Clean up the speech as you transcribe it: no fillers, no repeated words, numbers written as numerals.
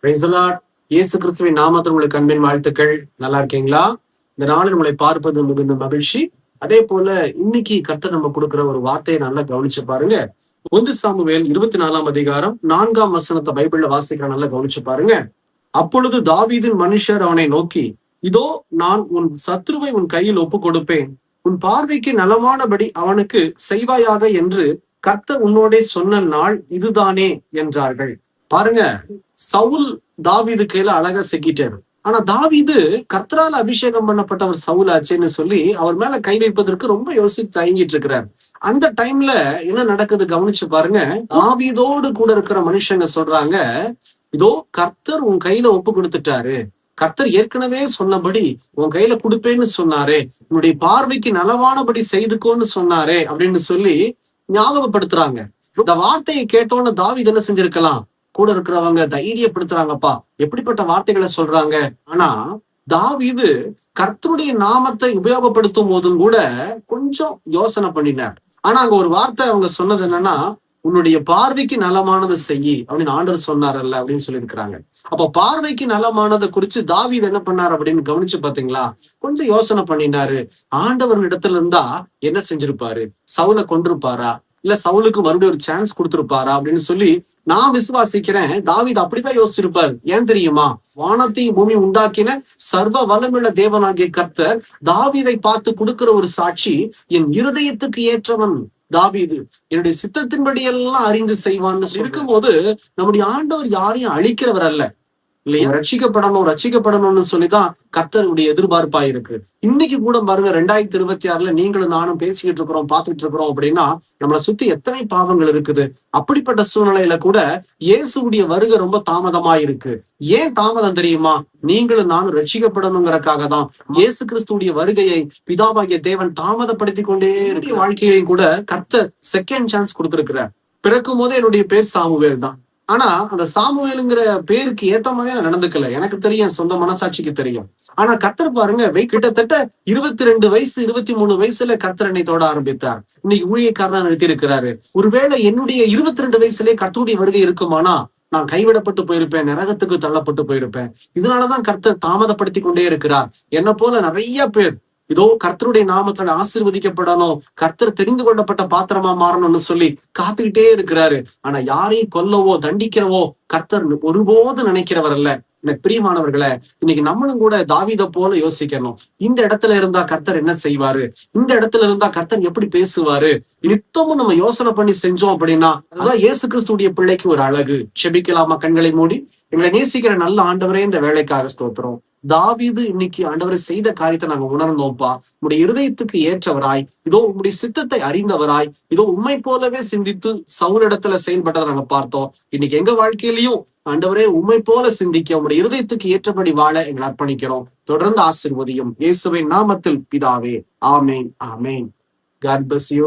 Praise the Lord. இயேசு கிறிஸ்துவின் நாமத்தில் உங்களுக்கு அன்பின் வாழ்த்துக்கள். நல்லா இருக்கீங்களா? இந்த நாளில் உங்களை பார்ப்பது மிகுந்த மகிழ்ச்சி. அதே போல இன்னைக்கு கர்த்தர் நம்ம கொடுக்கிற ஒரு வார்த்தையை நல்லா கவனிச்சு பாருங்க. 1 சாமுவேல் 24ஆம் அதிகாரம் 4ஆம் வசனத்தை பைபிள்ல வாசிக்கிற நல்லா கவனிச்சு பாருங்க. அப்பொழுது தாவீதின் மனுஷர் அவனை நோக்கி, இதோ நான் உன் சத்ருவை உன் கையில் ஒப்பு கொடுப்பேன், உன் பார்வைக்கு நலமானபடி அவனுக்கு செய்வாயாக என்று கர்த்தர் உன்னோடே சொன்ன நாள் இதுதானே என்றார்கள். பாருங்க, சவுல் தாவீது கையில அழகா சிக்கிட்டாரு. ஆனா தாவீது கர்த்தரால் அபிஷேகம் பண்ணப்பட்டவர் சவுல் ஆச்சேன்னு சொல்லி அவர் மேல கை வைப்பதற்கு ரொம்ப யோசிச்சு தயங்கிட்டு இருக்கிறார். அந்த டைம்ல என்ன நடக்குது கவனிச்சு பாருங்க. தாவீதோடு கூட இருக்கிற மனுஷங்க சொல்றாங்க, இதோ கர்த்தர் உன் கையில ஒப்பு கொடுத்துட்டாரு, கர்த்தர் ஏற்கனவே சொன்னபடி உன் கையில கொடுப்பேன்னு சொன்னாரே, உன்னுடைய பார்வைக்கு நலவானபடி செய்துக்கோன்னு சொன்னாரே அப்படின்னு சொல்லி ஞாபகப்படுத்துறாங்க. இந்த வார்த்தையை கேட்டோன்னு தாவீது என்ன செஞ்சிருக்கலாம்? கூட இருக்கிறவங்க தைரியப்படுத்துறாங்கப்பா, எப்படிப்பட்ட வார்த்தைகளை சொல்றாங்க. ஆனா தாவீது கர்த்தருடைய நாமத்தை உபயோகப்படுத்தும் போதும் கூட கொஞ்சம் யோசனை பண்ணினார். ஆனா அங்க ஒரு வார்த்தை அவங்க சொன்னது என்னன்னா, உன்னுடைய பார்வைக்கு நலமானது செய்யி அப்படின்னு ஆண்டவர் சொன்னார்ல அப்படின்னு சொல்லியிருக்கிறாங்க. அப்ப பார்வைக்கு நலமானதை குறிச்சு தாவீது என்ன பண்ணாரு அப்படின்னு கவனிச்சு பாத்தீங்களா? கொஞ்சம் யோசனை பண்ணினாரு. ஆண்டவர் இடத்துல இருந்தா என்ன செஞ்சிருப்பாரு? சவுலை கொண்டிருப்பாரா, இல்ல சவுலுக்கு மறுபடியும் ஒரு சான்ஸ் கொடுத்திருப்பாரா அப்படின்னு சொல்லி நான் விசுவாசிக்கிறேன். தாவீது அப்படிதான் யோசிச்சிருப்பாரு. ஏன் தெரியுமா? வானத்தையும் பூமி உண்டாக்கின சர்வ வல்லமையுள்ள தேவனாகிய கர்த்தர் தாவீதை பார்த்து கொடுக்கிற ஒரு சாட்சி, என் இருதயத்துக்கு ஏற்றவன் தாவீது, என்னுடைய சித்தத்தின்படி எல்லாம் அறிந்து செய்வான்னு இருக்கும்போது, நம்முடைய ஆண்டவர் யாரையும் அழிக்கிறவர் அல்ல இல்லையா? ரட்சிக்கப்படணும்னு சொல்லிதான் கர்த்தருடைய எதிர்பார்ப்பா இருக்கு. இன்னைக்கு கூட பாருங்க, 2026 நீங்களும் நானும் பேசிக்கிட்டு இருக்கிறோம், பார்த்துட்டு இருக்கிறோம் அப்படின்னா நம்மளை சுத்தி எத்தனை பாவங்கள் இருக்குது. அப்படிப்பட்ட சூழ்நிலையில கூட இயேசுடைய வருகை ரொம்ப தாமதமா இருக்கு. ஏன் தாமதம் தெரியுமா? நீங்களும் நானும் ரட்சிக்கப்படணுங்கிறக்காக தான் இயேசு கிறிஸ்துடைய வருகையை பிதாவாகிய தேவன் தாமதப்படுத்தி கொண்டே இருக்கு. வாழ்க்கையையும் கூட கர்த்தர் செகண்ட் சான்ஸ் கொடுத்திருக்கிறார். பிறக்கும் போதே என்னுடைய பேர் சாமுவேல் தான். ஆனா அந்த சாமுவேலுங்கிற பேருக்கு ஏத்த மாதிரி நான் நடந்துக்கல. எனக்கு தெரியும், சொந்த மனசாட்சிக்கு தெரியும். ஆனா கர்த்தர் பாருங்க, கிட்டத்தட்ட 22 வயசு 23 வயசுல கர்த்தர் என்னை தொட ஆரம்பித்தார். இன்னைக்கு ஊழியக்காரனா நிறுத்தி இருக்கிறாரு. ஒருவேளை என்னுடைய 22 வயசுலயே கர்த்தருடைய வருகை இருக்குமானா நான் கைவிடப்பட்டு போயிருப்பேன், நரகத்துக்கு தள்ளப்பட்டு போயிருப்பேன். இதனாலதான் கர்த்தர் தாமதப்படுத்தி கொண்டே இருக்கிறார். என்ன போல நிறைய பேர் இதோ கர்த்தருடைய நாமத்துல ஆசீர்வதிக்கப்படணும், கர்த்தர் தெரிந்து கொள்ளப்பட்ட பாத்திரமா மாறணும்னு சொல்லி காத்துக்கிட்டே இருக்கிறாரு. ஆனா யாரையும் கொல்லவோ தண்டிக்கிறவோ கர்த்தர் ஒருபோது நினைக்கிறவர் அல்ல. எனக்கு பிரியமானவர்களே, இன்னைக்கு நம்மளும் கூட தாவீதை போல யோசிக்கணும். இந்த இடத்துல இருந்தா கர்த்தர் என்ன செய்வாரு, இந்த இடத்துல இருந்தா கர்த்தர் எப்படி பேசுவாரு, நித்தமும் நம்ம யோசனை பண்ணி செஞ்சோம் அப்படின்னா அதான் இயேசு கிறிஸ்துடைய பிள்ளைக்கு ஒரு அழகு. செபிக்கலாமா? கண்களை மூடி. எங்களை நேசிக்கிற நல்ல ஆண்டவரே, இந்த வேலைக்காக ஸ்தோத்திரம். தாவீது இன்னைக்கு ஆண்டவரை செய்த காரியத்தை நாங்க உணர்ந்தோம்ப்பா. உங்களுடைய இருதயத்துக்கு ஏற்றவராய், இதோ உங்களுடைய சித்தத்தை அறிந்தவராய், இதோ உண்மை போலவே சிந்தித்து சவுலிடத்துல செயல்பட்டதை நாங்க பார்த்தோம். இன்னைக்கு எங்க வாழ்க்கையிலையும் ஆண்டவரே உண்மை போல சிந்திக்க, உங்களுடைய இருதயத்துக்கு ஏற்றபடி வாழ எங்களை அர்ப்பணிக்கிறோம். தொடர்ந்து ஆசீர்வதியும். இயேசுவின் நாமத்தில் பிதாவே, ஆமேன், ஆமேன். God bless you.